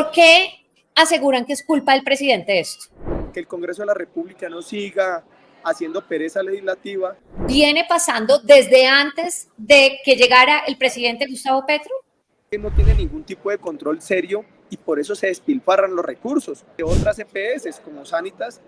¿Por qué aseguran que es culpa del presidente esto? Que el Congreso de la República no siga haciendo pereza legislativa. ¿Viene pasando desde antes de que llegara el presidente Gustavo Petro? Que no tiene ningún tipo de control serio y por eso se despilfarran los recursos. Otras EPS como Sanitas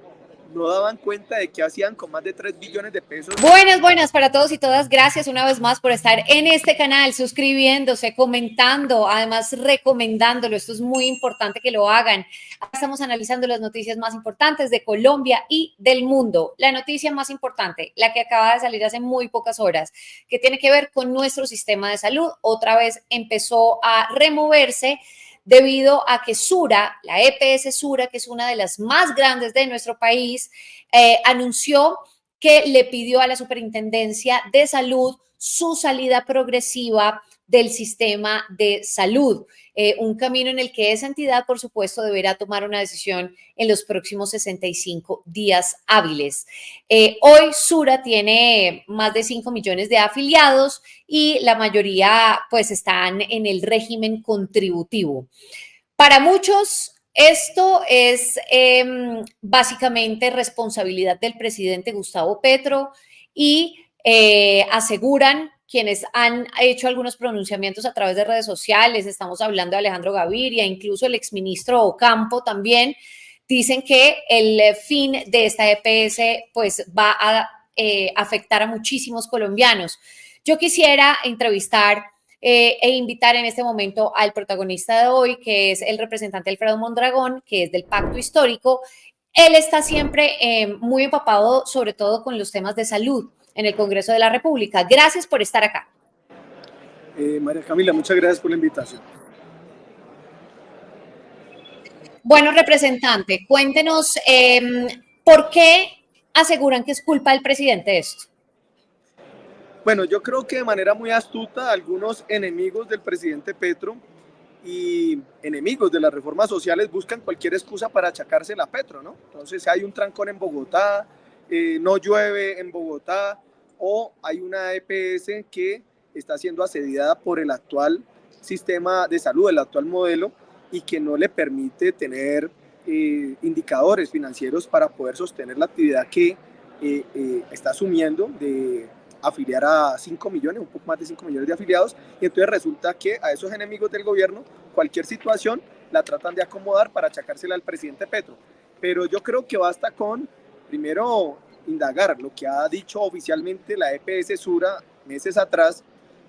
no daban cuenta de qué hacían con más de 3 billones de pesos. Buenas para todos y todas. Gracias una vez más por estar en este canal, suscribiéndose, comentando, además recomendándolo. Esto es muy importante que lo hagan. Estamos analizando las noticias más importantes de Colombia y del mundo. La noticia más importante, la que acaba de salir hace muy pocas horas, que tiene que ver con nuestro sistema de salud. Otra vez empezó a removerse debido a que Sura, la EPS Sura, que es una de las más grandes de nuestro país, anunció que le pidió a la Superintendencia de Salud su salida progresiva del sistema de salud, un camino en el que esa entidad, por supuesto, deberá tomar una decisión en los próximos 65 días hábiles. Hoy Sura tiene más de 5 millones de afiliados y la mayoría pues están en el régimen contributivo. Para muchos, esto es básicamente responsabilidad del presidente Gustavo Petro y aseguran quienes han hecho algunos pronunciamientos a través de redes sociales, estamos hablando de Alejandro Gaviria, incluso el exministro Ocampo también, dicen que el fin de esta EPS pues va a afectar a muchísimos colombianos. Yo quisiera entrevistar e invitar en este momento al protagonista de hoy, que es el representante Alfredo Mondragón, que es del Pacto Histórico. Él está siempre muy empapado, sobre todo con los temas de salud en el Congreso de la República. Gracias por estar acá. María Camila, muchas gracias por la invitación. Bueno, representante, cuéntenos por qué aseguran que es culpa del presidente esto. Bueno, yo creo que de manera muy astuta algunos enemigos del presidente Petro y enemigos de las reformas sociales buscan cualquier excusa para achacársela a Petro, ¿no? Entonces hay un trancón en Bogotá, no llueve en Bogotá, o hay una EPS que está siendo asediada por el actual sistema de salud, el actual modelo, y que no le permite tener indicadores financieros para poder sostener la actividad que está asumiendo de afiliar a 5 millones, un poco más de 5 millones de afiliados, y entonces resulta que a esos enemigos del gobierno cualquier situación la tratan de acomodar para achacársela al presidente Petro. Pero yo creo que basta con, primero, indagar lo que ha dicho oficialmente la EPS Sura meses atrás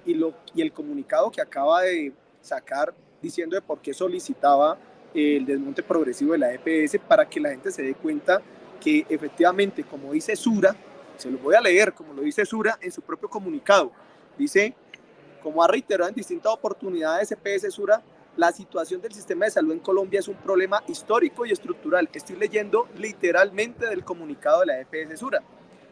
y el comunicado que acaba de sacar diciendo de por qué solicitaba el desmonte progresivo de la EPS, para que la gente se dé cuenta que efectivamente, como dice Sura, se los voy a leer, como lo dice Sura en su propio comunicado. Dice, como ha reiterado en distintas oportunidades EPS Sura, la situación del sistema de salud en Colombia es un problema histórico y estructural. Estoy leyendo literalmente del comunicado de la EPS Sura,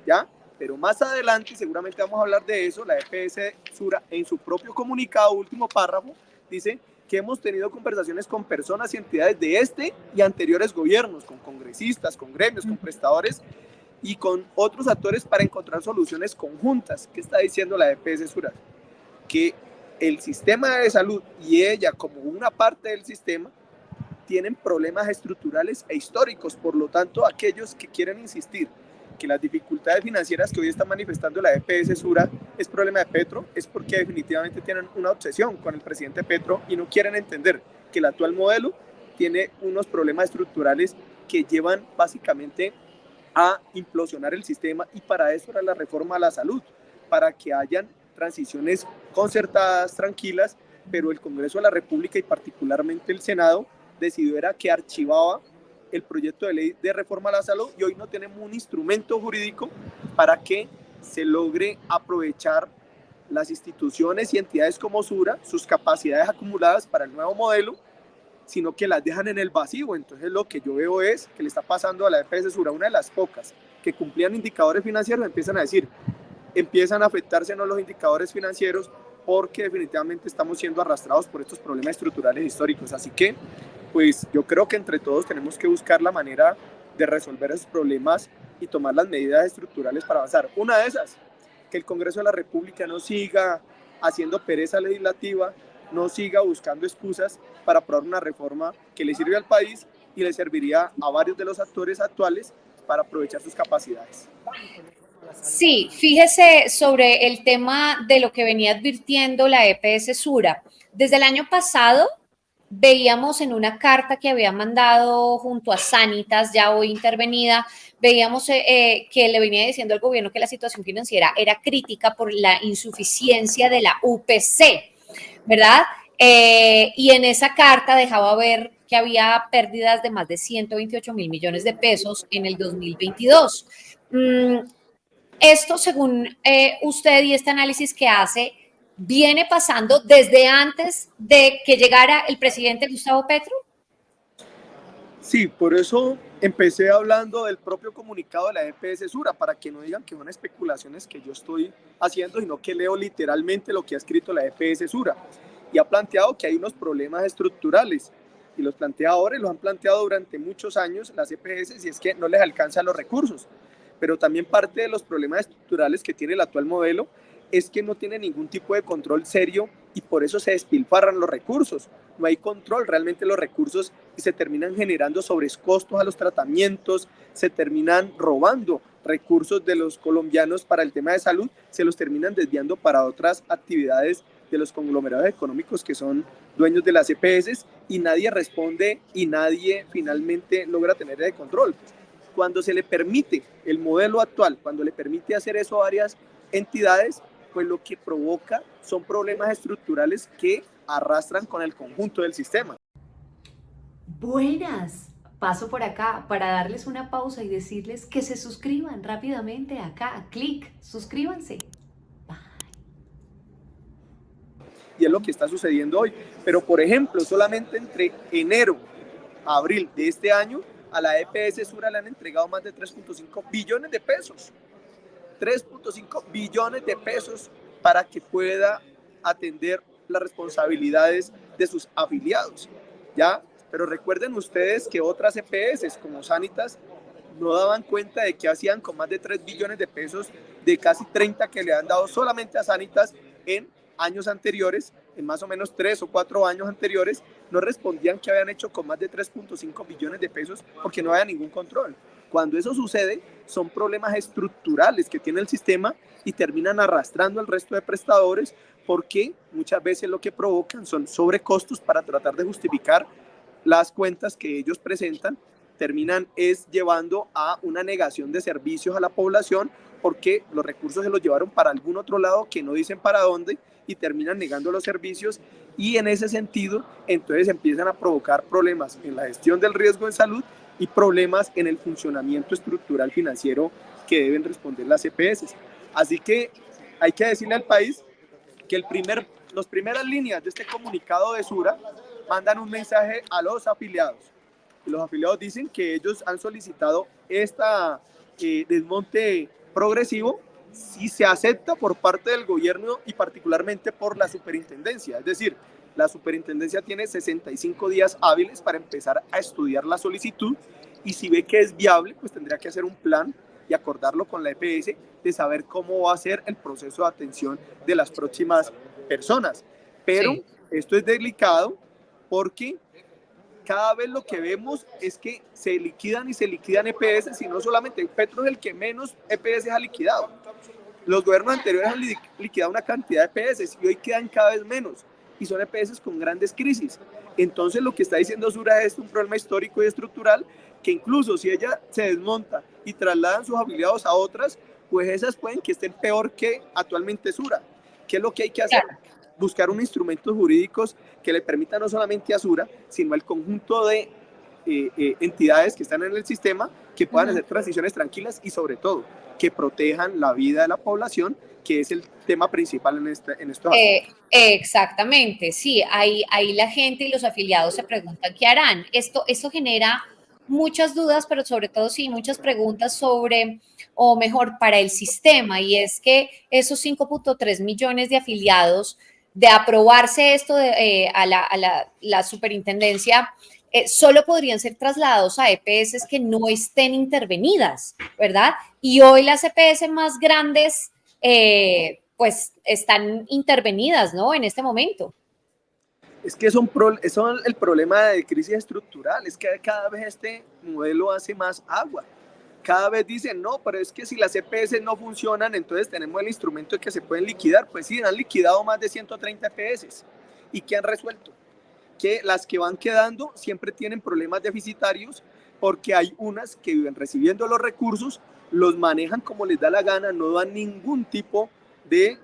¿ya? Pero más adelante, seguramente vamos a hablar de eso, la EPS Sura en su propio comunicado, último párrafo, dice que hemos tenido conversaciones con personas y entidades de este y anteriores gobiernos, con congresistas, con gremios, con prestadores y con otros actores para encontrar soluciones conjuntas. ¿Qué está diciendo la EPS Sura? Que el sistema de salud y ella como una parte del sistema tienen problemas estructurales e históricos. Por lo tanto, aquellos que quieren insistir que las dificultades financieras que hoy está manifestando la EPS Sura es problema de Petro, es porque definitivamente tienen una obsesión con el presidente Petro y no quieren entender que el actual modelo tiene unos problemas estructurales que llevan básicamente a implosionar el sistema, y para eso era la reforma a la salud, para que hayan transiciones concertadas, tranquilas, pero el Congreso de la República y particularmente el Senado decidió era que archivaba el proyecto de ley de reforma a la salud, y hoy no tenemos un instrumento jurídico para que se logre aprovechar las instituciones y entidades como Sura, sus capacidades acumuladas para el nuevo modelo, sino que las dejan en el vacío. Entonces lo que yo veo es que le está pasando a la EPS Sura, una de las pocas que cumplían indicadores financieros, empiezan a afectarse no los indicadores financieros, porque definitivamente estamos siendo arrastrados por estos problemas estructurales históricos. Así que pues yo creo que entre todos tenemos que buscar la manera de resolver esos problemas y tomar las medidas estructurales para avanzar. Una de esas, que el Congreso de la República no siga haciendo pereza legislativa no siga buscando excusas para aprobar una reforma que le sirve al país y le serviría a varios de los actores actuales para aprovechar sus capacidades. Sí, fíjese sobre el tema de lo que venía advirtiendo la EPS Sura. Desde el año pasado veíamos en una carta que había mandado junto a Sanitas, ya hoy intervenida, veíamos que le venía diciendo al gobierno que la situación financiera era crítica por la insuficiencia de la UPC, ¿verdad? Y en esa carta dejaba ver que había pérdidas de más de 128 mil millones de pesos en el 2022. Esto, según usted y este análisis que hace, viene pasando desde antes de que llegara el presidente Gustavo Petro. Sí, por eso empecé hablando del propio comunicado de la EPS Sura, para que no digan que son especulaciones que yo estoy haciendo, sino que leo literalmente lo que ha escrito la EPS Sura. Y ha planteado que hay unos problemas estructurales, y los plantea ahora y los han planteado durante muchos años las EPS, y es que no les alcanzan los recursos. Pero también parte de los problemas estructurales que tiene el actual modelo es que no tiene ningún tipo de control serio y por eso se despilfarran los recursos. No hay control realmente los recursos y se terminan generando sobrecostos a los tratamientos, se terminan robando recursos de los colombianos para el tema de salud, se los terminan desviando para otras actividades de los conglomerados económicos que son dueños de las EPS y nadie responde y nadie finalmente logra tener ese control. Cuando se le permite el modelo actual, cuando le permite hacer eso a varias entidades, pues lo que provoca son problemas estructurales que arrastran con el conjunto del sistema. Buenas, paso por acá para darles una pausa y decirles que se suscriban rápidamente acá, clic, suscríbanse. Y es lo que está sucediendo hoy. Pero, por ejemplo, solamente entre enero a abril de este año, a la EPS Sura le han entregado más de 3.5 billones de pesos. 3.5 billones de pesos para que pueda atender las responsabilidades de sus afiliados. ¿Ya? Pero recuerden ustedes que otras EPS como Sanitas no daban cuenta de qué hacían con más de 3 billones de pesos de casi 30 que le han dado solamente a Sanitas en años anteriores, en más o menos 3 o 4 años anteriores, no respondían qué habían hecho con más de 3.5 billones de pesos porque no había ningún control. Cuando eso sucede, son problemas estructurales que tiene el sistema y terminan arrastrando al resto de prestadores porque muchas veces lo que provocan son sobrecostos para tratar de justificar las cuentas que ellos presentan, terminan llevando a una negación de servicios a la población porque los recursos se los llevaron para algún otro lado que no dicen para dónde y terminan negando los servicios y en ese sentido entonces empiezan a provocar problemas en la gestión del riesgo en salud y problemas en el funcionamiento estructural financiero que deben responder las EPS. Así que hay que decirle al país que las primeras líneas de este comunicado de Sura mandan un mensaje a los afiliados. Y los afiliados dicen que ellos han solicitado esta desmonte progresivo si se acepta por parte del gobierno y particularmente por la superintendencia. Es decir, la superintendencia tiene 65 días hábiles para empezar a estudiar la solicitud y si ve que es viable, pues tendría que hacer un plan y acordarlo con la EPS de saber cómo va a ser el proceso de atención de las próximas personas. Pero sí, esto es delicado porque cada vez lo que vemos es que se liquidan y se liquidan EPS y no solamente Petro es el que menos EPS ha liquidado. Los gobiernos anteriores han liquidado una cantidad de EPS y hoy quedan cada vez menos y son EPS con grandes crisis. Entonces lo que está diciendo Sura es un problema histórico y estructural que incluso si ella se desmonta y trasladan sus afiliados a otras, pues esas pueden que estén peor que actualmente Sura. ¿Qué es lo que hay que hacer? Buscar unos instrumentos jurídicos que le permitan no solamente a Sura, sino al conjunto de entidades que están en el sistema que puedan hacer transiciones tranquilas y sobre todo que protejan la vida de la población, que es el tema principal en estos asuntos. Exactamente, sí, ahí la gente y los afiliados se preguntan qué harán. Esto genera muchas dudas, pero sobre todo sí, muchas preguntas sobre, o mejor, para el sistema, y es que esos 5.3 millones de afiliados, de aprobarse esto a la superintendencia, solo podrían ser trasladados a EPS que no estén intervenidas, ¿verdad? Y hoy las EPS más grandes, pues están intervenidas, ¿no? En este momento. Es que son el problema de crisis estructural, es que cada vez este modelo hace más agua. Cada vez dicen, no, pero es que si las EPS no funcionan, entonces tenemos el instrumento de que se pueden liquidar. Pues sí, han liquidado más de 130 EPS. ¿Y qué han resuelto? Que las que van quedando siempre tienen problemas deficitarios porque hay unas que viven recibiendo los recursos, los manejan como les da la gana, no dan ningún tipo de,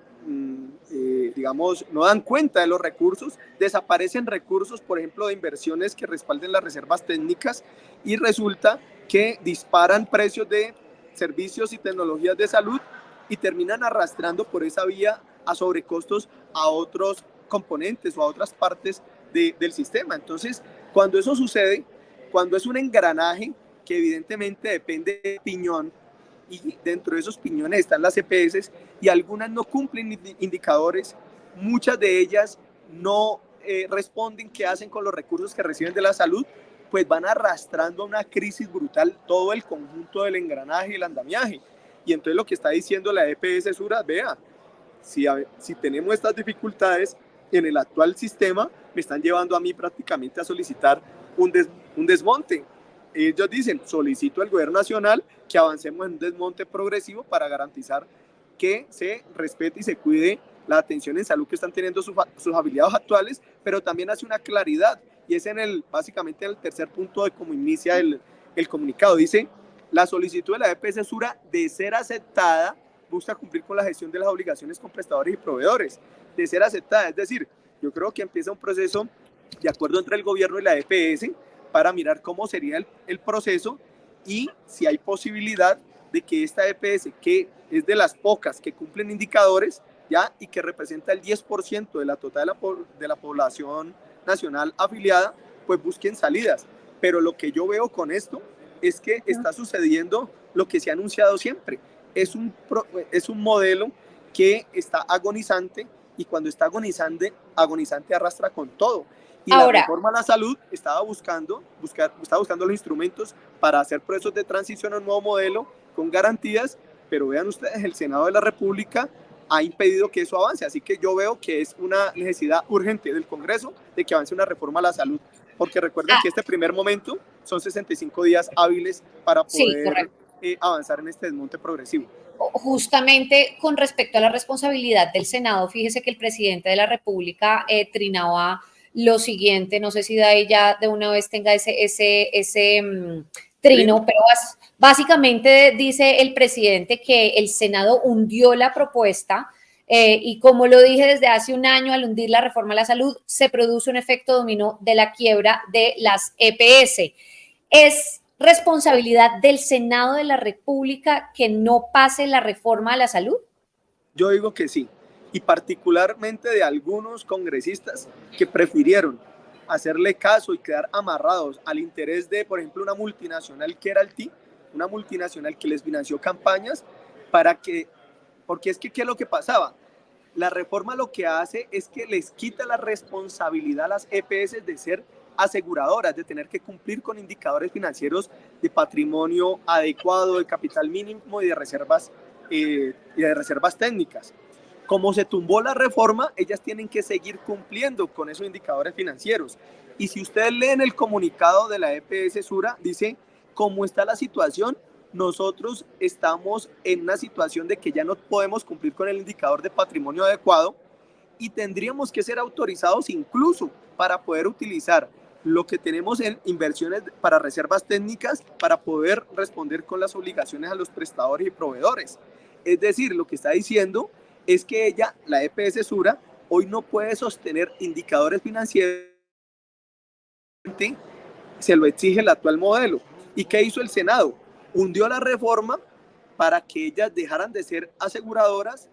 digamos, no dan cuenta de los recursos, desaparecen recursos, por ejemplo, de inversiones que respalden las reservas técnicas y resulta que disparan precios de servicios y tecnologías de salud y terminan arrastrando por esa vía a sobrecostos a otros componentes o a otras partes del sistema. Entonces, cuando eso sucede, cuando es un engranaje que evidentemente depende de piñón y dentro de esos piñones están las EPS y algunas no cumplen indicadores, muchas de ellas no responden qué hacen con los recursos que reciben de la salud, pues van arrastrando a una crisis brutal todo el conjunto del engranaje y el andamiaje. Y entonces lo que está diciendo la EPS Sura, vea, si tenemos estas dificultades en el actual sistema, me están llevando a mí prácticamente a solicitar un desmonte. Ellos dicen, solicito al gobierno nacional que avancemos en un desmonte progresivo para garantizar que se respete y se cuide la atención en salud que están teniendo sus afiliados actuales, pero también hace una claridad, y es básicamente en el tercer punto de cómo inicia el comunicado. Dice, la solicitud de la EPS Sura, de ser aceptada, busca cumplir con la gestión de las obligaciones con prestadores y proveedores. De ser aceptada, es decir, yo creo que empieza un proceso de acuerdo entre el gobierno y la EPS para mirar cómo sería el proceso y si hay posibilidad de que esta EPS, que es de las pocas que cumplen indicadores, ya, y que representa el 10% de la total de la población nacional afiliada, pues busquen salidas. Pero lo que yo veo con esto es que está sucediendo lo que se ha anunciado siempre. Es un modelo que está agonizante y cuando está agonizante arrastra con todo. Y ahora, la reforma a la salud estaba buscando los instrumentos para hacer procesos de transición a un nuevo modelo con garantías, pero vean ustedes, el Senado de la República ha impedido que eso avance, así que yo veo que es una necesidad urgente del Congreso de que avance una reforma a la salud, porque recuerden que este primer momento son 65 días hábiles para poder avanzar en este desmonte progresivo. Justamente con respecto a la responsabilidad del Senado, fíjese que el presidente de la República trinaba lo siguiente, no sé si de ahí ya de una vez tenga ese trino, pero básicamente dice el presidente que el Senado hundió la propuesta y como lo dije desde hace un año, al hundir la reforma a la salud, se produce un efecto dominó de la quiebra de las EPS. Es responsabilidad del Senado de la República que no pase la reforma a la salud? Yo digo que sí, y particularmente de algunos congresistas que prefirieron hacerle caso y quedar amarrados al interés de, por ejemplo, una multinacional que era el TI, una multinacional que les financió campañas porque es que, ¿qué es lo que pasaba? La reforma lo que hace es que les quita la responsabilidad a las EPS de ser aseguradoras, de tener que cumplir con indicadores financieros de patrimonio adecuado, de capital mínimo y de reservas técnicas. Como se tumbó la reforma, ellas tienen que seguir cumpliendo con esos indicadores financieros. Y si ustedes leen el comunicado de la EPS Sura, dice, ¿cómo está la situación? Nosotros estamos en una situación de que ya no podemos cumplir con el indicador de patrimonio adecuado y tendríamos que ser autorizados incluso para poder utilizar lo que tenemos en inversiones para reservas técnicas para poder responder con las obligaciones a los prestadores y proveedores. Es decir, lo que está diciendo es que la EPS Sura, hoy no puede sostener indicadores financieros, se lo exige el actual modelo. ¿Y qué hizo el Senado? Hundió la reforma para que ellas dejaran de ser aseguradoras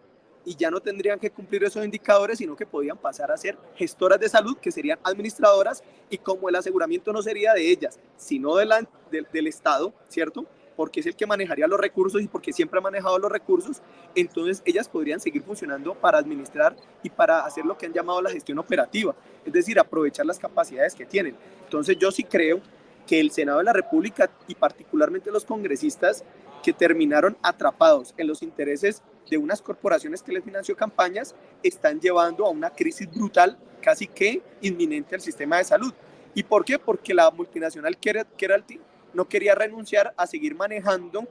y ya no tendrían que cumplir esos indicadores, sino que podían pasar a ser gestoras de salud, que serían administradoras, y como el aseguramiento no sería de ellas, sino del Estado, ¿cierto? Porque es el que manejaría los recursos y porque siempre ha manejado los recursos, entonces ellas podrían seguir funcionando para administrar y para hacer lo que han llamado la gestión operativa, es decir, aprovechar las capacidades que tienen. Entonces yo sí creo que el Senado de la República y particularmente los congresistas que terminaron atrapados en los intereses de unas corporaciones que les financió campañas están llevando a una crisis brutal casi que inminente al sistema de salud. ¿Y por qué? Porque la multinacional Keralty no quería renunciar a seguir manejando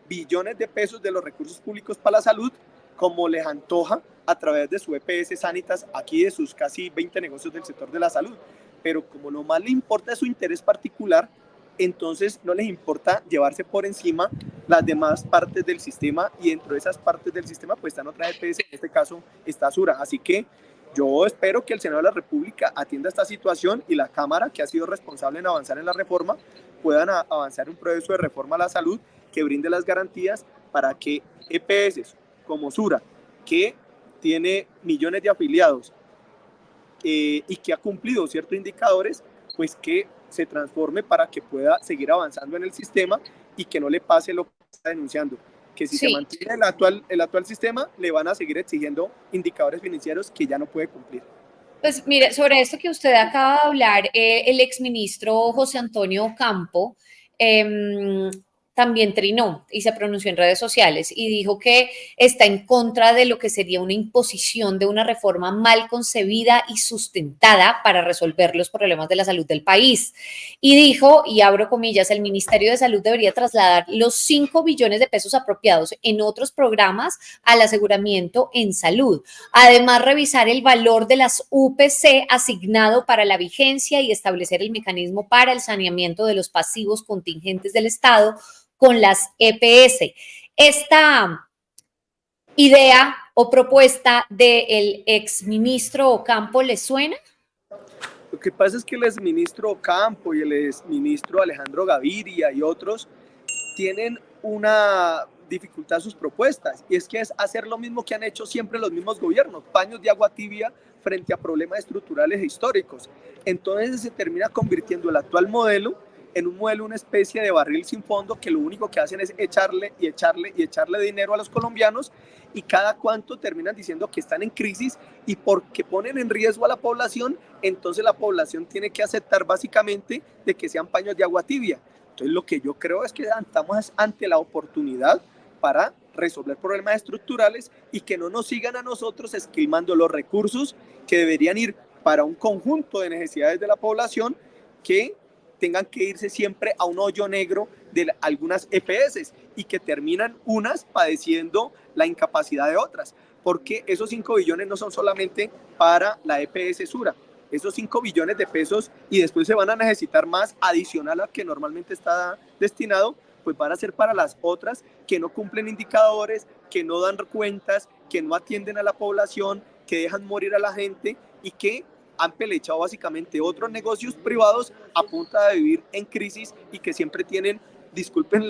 billones de pesos de los recursos públicos para la salud como les antoja a través de su EPS Sanitas, aquí de sus casi 20 negocios del sector de la salud. Pero como lo más le importa es su interés particular, entonces no les importa llevarse por encima las demás partes del sistema, y dentro de esas partes del sistema pues están otras EPS, en este caso está Sura. Así que yo espero que el Senado de la República atienda esta situación y la Cámara, que ha sido responsable en avanzar en la reforma, puedan avanzar un proceso de reforma a la salud que brinde las garantías para que EPS como Sura, que tiene millones de afiliados y que ha cumplido ciertos indicadores, pues que se transforme para que pueda seguir avanzando en el sistema y que no le pase lo que está denunciando, que si se mantiene el actual sistema, le van a seguir exigiendo indicadores financieros que ya no puede cumplir. Pues mire, sobre esto que usted acaba de hablar, el exministro José Antonio Campo también trinó y se pronunció en redes sociales y dijo que está en contra de lo que sería una imposición de una reforma mal concebida y sustentada para resolver los problemas de la salud del país. Y dijo, y abro comillas, el Ministerio de Salud debería trasladar los 5 billones de pesos apropiados en otros programas al aseguramiento en salud. Además, revisar el valor de las UPC asignado para la vigencia y establecer el mecanismo para el saneamiento de los pasivos contingentes del Estado con las EPS. Esta idea o propuesta del exministro Ocampo, ¿le suena? Lo que pasa es que el exministro Ocampo y el exministro Alejandro Gaviria y otros tienen una dificultad sus propuestas, y es que es hacer lo mismo que han hecho siempre los mismos gobiernos, paños de agua tibia frente a problemas estructurales e históricos. Entonces se termina convirtiendo el actual modelo en un modelo, una especie de barril sin fondo, que lo único que hacen es echarle y echarle y echarle dinero a los colombianos, y cada cuanto terminan diciendo que están en crisis, y porque ponen en riesgo a la población, entonces la población tiene que aceptar básicamente de que sean paños de agua tibia. Entonces lo que yo creo es que estamos ante la oportunidad para resolver problemas estructurales y que no nos sigan a nosotros esquilmando los recursos que deberían ir para un conjunto de necesidades de la población, que tengan que irse siempre a un hoyo negro de algunas EPS y que terminan unas padeciendo la incapacidad de otras, porque esos 5 billones no son solamente para la EPS Sura, esos 5 billones de pesos, y después se van a necesitar más adicional a que normalmente está destinado, pues van a ser para las otras que no cumplen indicadores, que no dan cuentas, que no atienden a la población, que dejan morir a la gente y que han pelechado básicamente otros negocios privados a punta de vivir en crisis, y que siempre tienen, disculpen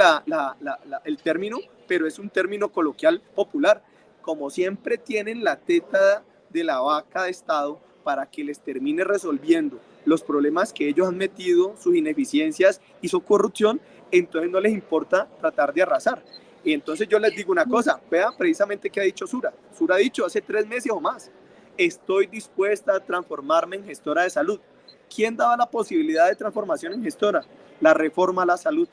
el término, pero es un término coloquial popular, como siempre tienen la teta de la vaca de Estado para que les termine resolviendo los problemas que ellos han metido, sus ineficiencias y su corrupción, entonces no les importa tratar de arrasar. Y entonces yo les digo una cosa, vean precisamente qué ha dicho Sura. Sura ha dicho hace 3 meses o más: estoy dispuesta a transformarme en gestora de salud. ¿Quién daba la posibilidad de transformación en gestora? La reforma a la salud.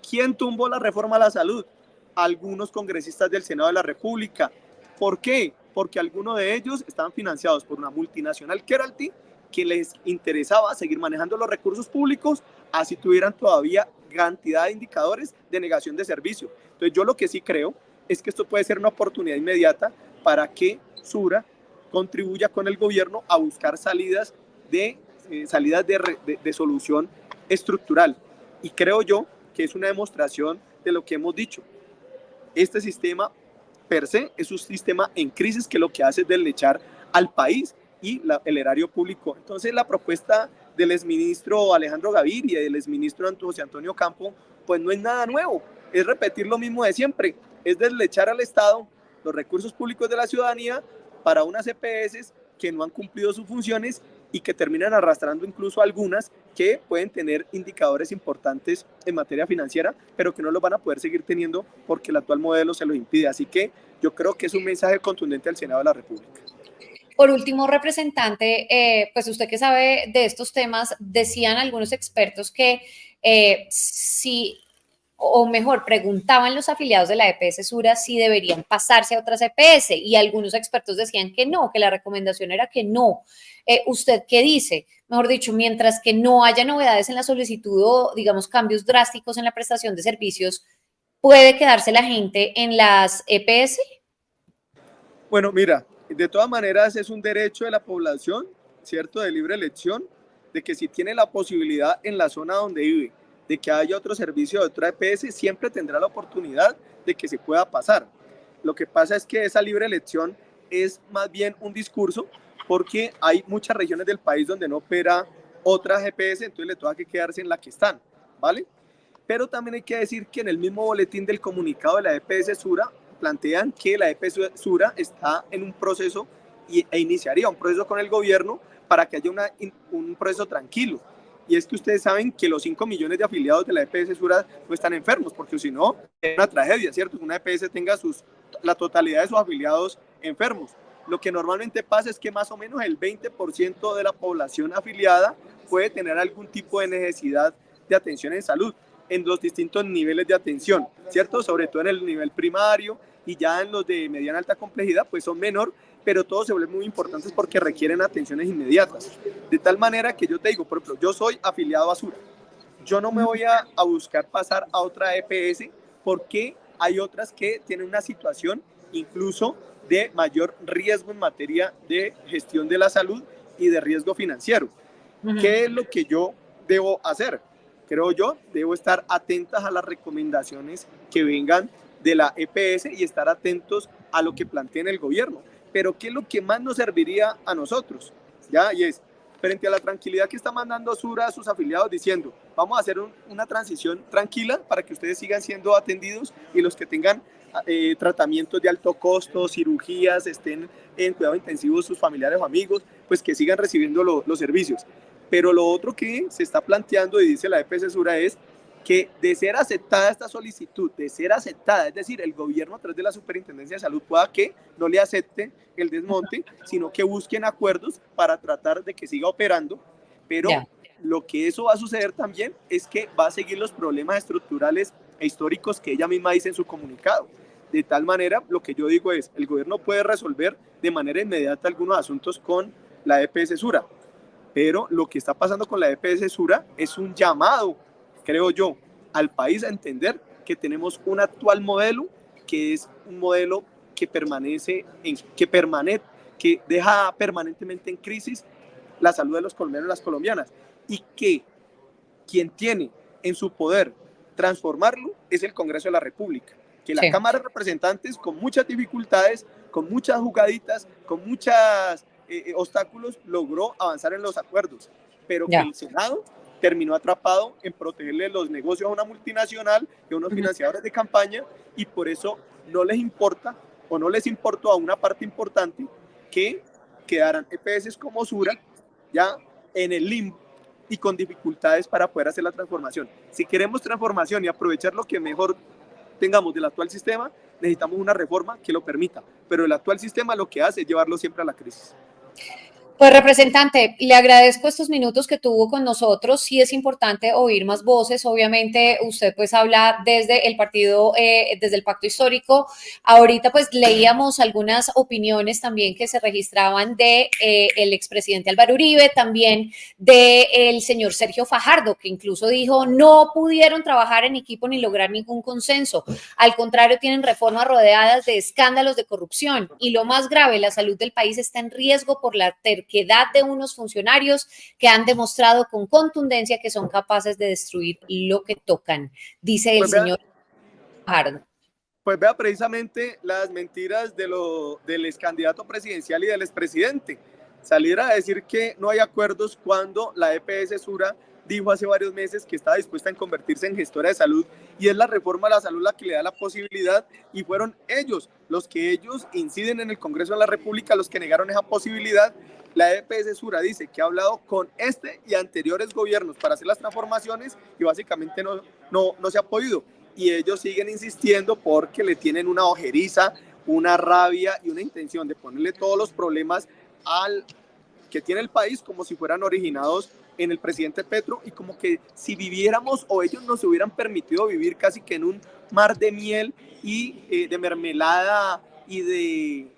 ¿Quién tumbó la reforma a la salud? Algunos congresistas del Senado de la República. ¿Por qué? Porque algunos de ellos estaban financiados por una multinacional Keralty, que les interesaba seguir manejando los recursos públicos, así tuvieran todavía cantidad de indicadores de negación de servicio. Entonces yo lo que sí creo es que esto puede ser una oportunidad inmediata para que Sura contribuya con el gobierno a buscar salidas de solución estructural. Y creo yo que es una demostración de lo que hemos dicho. Este sistema per se es un sistema en crisis, que lo que hace es deslechar al país y el erario público. Entonces la propuesta del exministro Alejandro Gaviria y del exministro José Antonio Campo pues no es nada nuevo, es repetir lo mismo de siempre, es deslechar al Estado los recursos públicos de la ciudadanía para unas EPS que no han cumplido sus funciones y que terminan arrastrando incluso algunas que pueden tener indicadores importantes en materia financiera, pero que no los van a poder seguir teniendo porque el actual modelo se los impide. Así que yo creo que es un mensaje contundente al Senado de la República. Por último, representante, pues usted que sabe de estos temas, decían algunos expertos que si o mejor, preguntaban los afiliados de la EPS Sura si deberían pasarse a otras EPS y algunos expertos decían que no, que la recomendación era que no. ¿Usted qué dice? Mejor dicho, mientras que no haya novedades en la solicitud o, digamos, cambios drásticos en la prestación de servicios, ¿puede quedarse la gente en las EPS? Bueno, mira, de todas maneras es un derecho de la población, ¿cierto? De libre elección, de que si tiene la posibilidad en la zona donde vive, de que haya otro servicio de otra EPS, siempre tendrá la oportunidad de que se pueda pasar. Lo que pasa es que esa libre elección es más bien un discurso porque hay muchas regiones del país donde no opera otra EPS, entonces le toca que quedarse en la que están, ¿vale? Pero también hay que decir que en el mismo boletín del comunicado de la EPS Sura plantean que la EPS Sura está en un proceso e iniciaría un proceso con el gobierno para que haya un proceso tranquilo. Y es que ustedes saben que los 5 millones de afiliados de la EPS Sura no están enfermos, porque si no, es una tragedia, ¿cierto? Que una EPS tenga la totalidad de sus afiliados enfermos. Lo que normalmente pasa es que más o menos el 20% de la población afiliada puede tener algún tipo de necesidad de atención en salud en los distintos niveles de atención, ¿cierto? Sobre todo en el nivel primario y ya en los de mediana alta complejidad, pues son menor, pero todos se vuelven muy importantes porque requieren atenciones inmediatas. De tal manera que yo te digo, por ejemplo, yo soy afiliado a Sura. Yo no me voy a buscar pasar a otra EPS porque hay otras que tienen una situación incluso de mayor riesgo en materia de gestión de la salud y de riesgo financiero. ¿Qué es lo que yo debo hacer? Creo yo, debo estar atentas a las recomendaciones que vengan de la EPS y estar atentos a lo que plantea el gobierno. Pero ¿qué es lo que más nos serviría a nosotros? ¿Ya? Y es, frente a la tranquilidad que está mandando Sura a sus afiliados diciendo, vamos a hacer una transición tranquila para que ustedes sigan siendo atendidos y los que tengan tratamientos de alto costo, cirugías, estén en cuidado intensivo sus familiares o amigos, pues que sigan recibiendo los servicios. Pero lo otro que se está planteando y dice la EPS Sura es que de ser aceptada esta solicitud, de ser aceptada, es decir, el gobierno a través de la Superintendencia de Salud pueda que no le acepte el desmonte, sino que busquen acuerdos para tratar de que siga operando, pero lo que eso va a suceder también es que va a seguir los problemas estructurales e históricos que ella misma dice en su comunicado. De tal manera, lo que yo digo es, el gobierno puede resolver de manera inmediata algunos asuntos con la EPS Sura, pero lo que está pasando con la EPS Sura es un llamado, creo yo, al país a entender que tenemos un actual modelo que es un modelo que que deja permanentemente en crisis la salud de los colombianos y las colombianas, y que quien tiene en su poder transformarlo es el Congreso de la República, que la Cámara de Representantes con muchas dificultades, con muchas jugaditas, con muchos obstáculos logró avanzar en los acuerdos, pero que el Senado terminó atrapado en protegerle los negocios a una multinacional y a unos financiadores de campaña, y por eso no les importa o no les importó a una parte importante que quedaran EPS como Sura ya en el limbo y con dificultades para poder hacer la transformación. Si queremos transformación y aprovechar lo que mejor tengamos del actual sistema, necesitamos una reforma que lo permita, pero el actual sistema lo que hace es llevarlo siempre a la crisis. Pues representante, le agradezco estos minutos que tuvo con nosotros. Sí es importante oír más voces. Obviamente usted pues habla desde el partido, desde el pacto histórico. Ahorita pues leíamos algunas opiniones también que se registraban de el expresidente Álvaro Uribe, también de el señor Sergio Fajardo, que incluso dijo no pudieron trabajar en equipo ni lograr ningún consenso. Al contrario, tienen reformas rodeadas de escándalos de corrupción. Y lo más grave, la salud del país está en riesgo por la terquedad de unos funcionarios que han demostrado con contundencia que son capaces de destruir lo que tocan, dice el señor Fajardo. Pues vea precisamente las mentiras del ex candidato presidencial y del expresidente. Salir a decir que no hay acuerdos cuando la EPS Sura dijo hace varios meses que estaba dispuesta a convertirse en gestora de salud, y es la reforma a la salud la que le da la posibilidad, y fueron ellos los que ellos inciden en el Congreso de la República los que negaron esa posibilidad. La EPS Sura dice que ha hablado con este y anteriores gobiernos para hacer las transformaciones y básicamente no se ha podido, y ellos siguen insistiendo porque le tienen una ojeriza, una rabia y una intención de ponerle todos los problemas que tiene el país como si fueran originados en el presidente Petro, y como que si viviéramos o ellos nos hubieran permitido vivir casi que en un mar de miel y de mermelada y de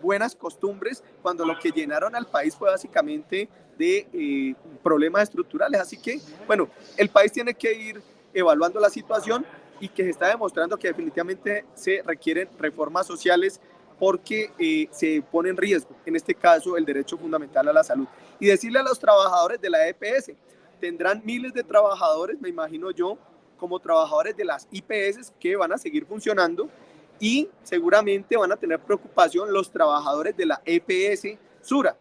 buenas costumbres, cuando lo que llenaron al país fue básicamente de problemas estructurales. Así que, bueno, el país tiene que ir evaluando la situación y que se está demostrando que definitivamente se requieren reformas sociales porque se pone en riesgo, en este caso, el derecho fundamental a la salud. Y decirle a los trabajadores de la EPS, tendrán miles de trabajadores, me imagino yo, como trabajadores de las IPS que van a seguir funcionando, y seguramente van a tener preocupación los trabajadores de la EPS Sura.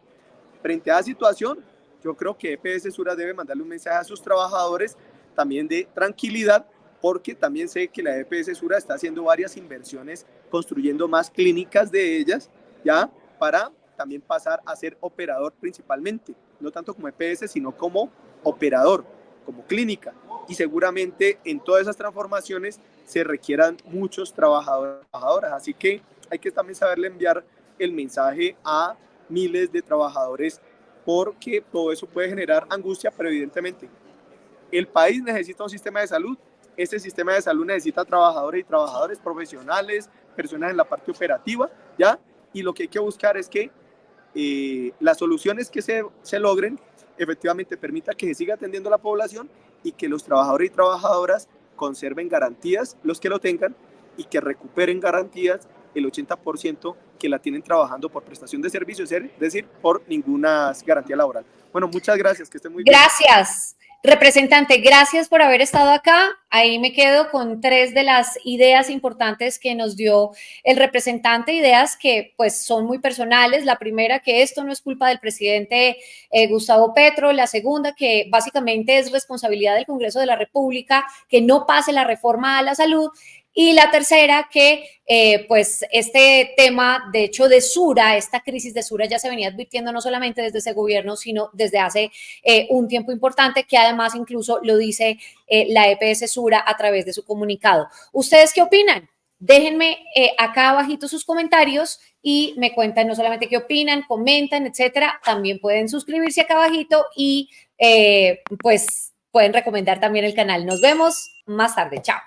Frente a la situación, yo creo que EPS Sura debe mandarle un mensaje a sus trabajadores también de tranquilidad, porque también sé que la EPS Sura está haciendo varias inversiones, construyendo más clínicas de ellas, ya, para también pasar a ser operador principalmente, no tanto como EPS, sino como operador, como clínica. Y seguramente en todas esas transformaciones se requieran muchos trabajadores y trabajadoras. Así que hay que también saberle enviar el mensaje a miles de trabajadores, porque todo eso puede generar angustia, pero evidentemente el país necesita un sistema de salud. Este sistema de salud necesita trabajadores y trabajadores profesionales, personas en la parte operativa, ¿ya? Y lo que hay que buscar es que las soluciones que se logren efectivamente permita que se siga atendiendo a la población y que los trabajadores y trabajadoras conserven garantías, los que lo tengan, y que recuperen garantías el 80% que la tienen trabajando por prestación de servicios, es decir, por ninguna garantía laboral. Bueno, muchas gracias, que estén muy bien. Gracias, representante, gracias por haber estado acá. Ahí me quedo con 3 de las ideas importantes que nos dio el representante, ideas que pues son muy personales. La primera, que esto no es culpa del presidente Gustavo Petro. La segunda, que básicamente es responsabilidad del Congreso de la República que no pase la reforma a la salud. Y la tercera, que pues este tema, de hecho, de Sura, esta crisis de Sura ya se venía advirtiendo no solamente desde ese gobierno, sino desde hace un tiempo importante, que además incluso lo dice la EPS Sura a través de su comunicado. ¿Ustedes qué opinan? Déjenme acá abajito sus comentarios y me cuentan no solamente qué opinan, comentan, etcétera. También pueden suscribirse acá abajito y pues pueden recomendar también el canal. Nos vemos más tarde. Chao.